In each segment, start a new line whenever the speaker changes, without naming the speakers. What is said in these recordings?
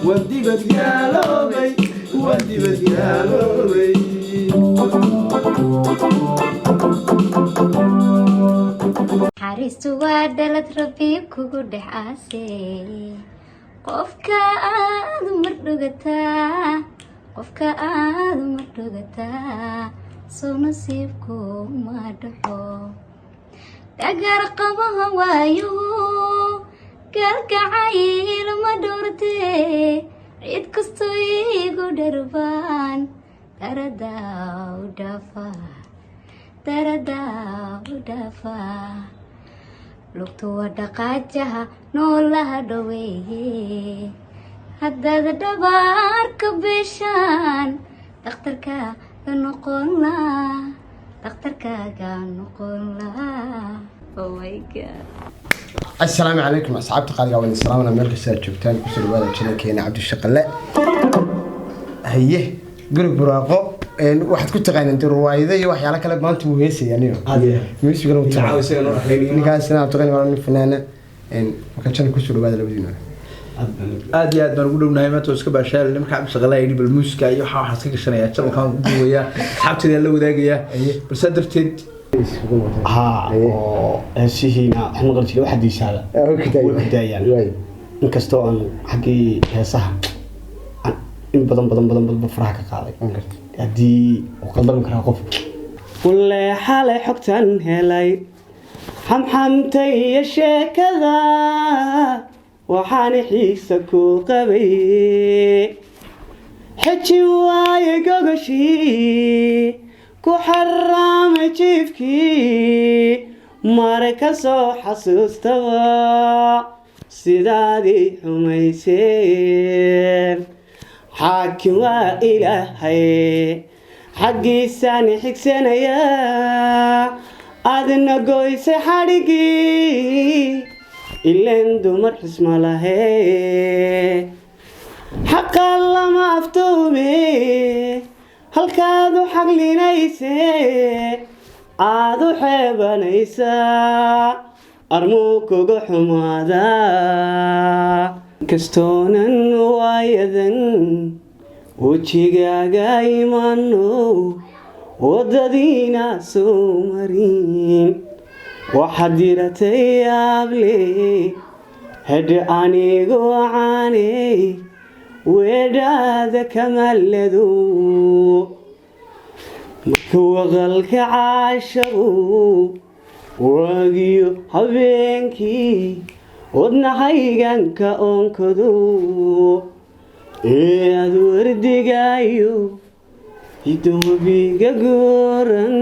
ودي بديالوبي ودي بديالوبي
حارس وادلت ربي كوكو دحاسي قفكا آدو مردوغتا قفكا آدو مردوغتا سو نصيبكو ما دحو دقر قبها وايو قالك عايل ما دورتي عيد كستو ييقو دربان تردا ودافا تردا ودافا لقطو ودقاجها نولها دويه هداد دبار كبشان دكتوركا نقول لا دكتوركا نقول لا oh my god.
السلام عليكم أصحابتي قال قبل السلام أنا ملك السيد شوفتان كسر الوالد شنو كينا عبد الشقلاء هيه قرب براقو واحد كنت غاين انت روايدي وحي على كلام ما انت وهيسي يعني مش يقولون تعاو سنه نقال سنه تغني ولا فنانه ما كانش كسر الوالد لبدينا
aad iyo aad baan ugu dhownahay maanta iska baashaal marka Cabdi Shaqalayn bal muuska iyo waxa ka gashanaya channelkan duwaya asxaabteeda la wadaagaya balse darteed
هسينا احنا قلت له واحد يسال وكدايان inkastoo aan xaqii heesaha in badan faraha ka qaaday hadii uu qaldan kara qof kullee xalay xogtan helay xamxamtay sheekada waxaan xiisa ku qabay xaji waaye gogoshii ku xaraamay jiifkii marka soo xasuustaba sidaadii xumayseen xaakim waa ilaahay xaggiisaan xigsanayaa adna goysay xadhigii ileen dumar xisma lahee xaqa lama aftuume halkaadu xaqlinaysee aadu xeebanaysaa armuu kuga xumaadaa kastoonan waayadan wejigaaga imaano waddadiina soo marin waxaad diratay yaable hedhe anigu caaney weedhaada kamallado waqalka caashaqu waagiyo habeenkii wadnahayganka oonkado aad wardigaayo hidoobiga gooran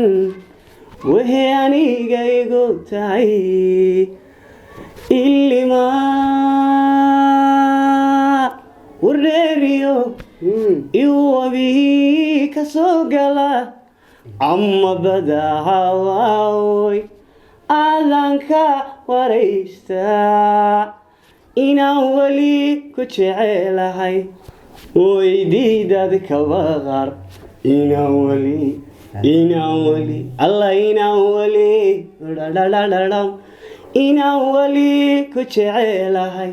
wixii aniga igu tahay ilimaa wardheeriyo iwabii ka soo gala amma badahawaawoy aadanka waraystaa inaan weli ku jecelahay weydiidad kabaqar inaan weli alla inaan weli ku jecelahay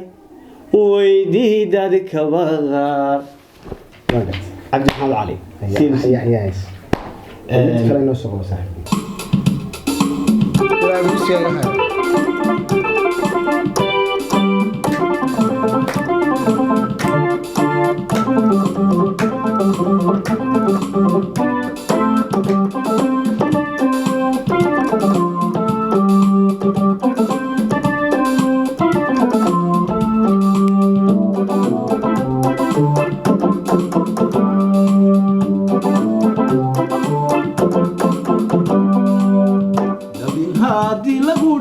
weydiidad kabaqar عبد الحميد علي
يا خلينا نوصل صاحبي لا بس يا رحمة
haddii lagu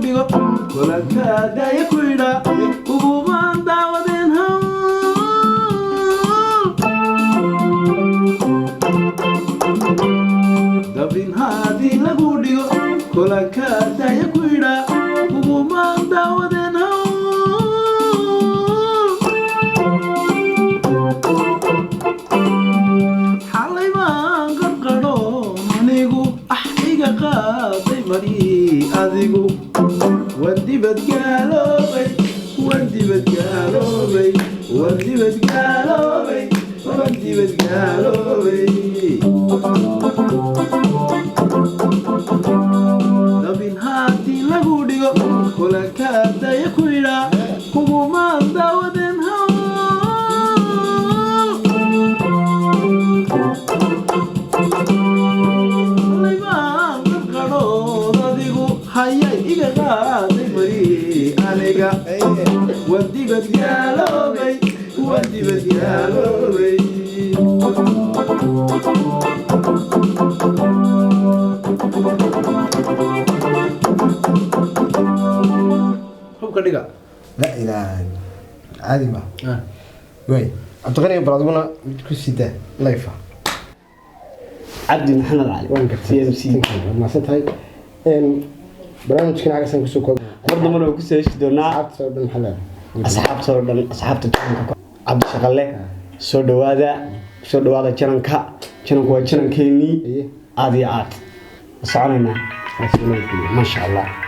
بدقالوبي ودي بدقالوبي دبين هاتي لغوديو كولا كادا يكويرا كومان داودن هاو ليبان قرود ديغو هاي إيغا غادي مري أنيغا ودي بدقالوبي ودي بدقالوبي كدغا
لا اله عادي ما وي عبد الغني برادونا كسيده لايفا
عبد محمد علي
وين كتير سي ما سنتهي ان برنامجكنا عايزين كسو كوب
برضه مرة كسر ايش دونا
عبد بن حلال
أصحاب أصحاب عبد الشغلة سو دوادا جنكا هو جنكيني عادي عاد صعنا ما شاء الله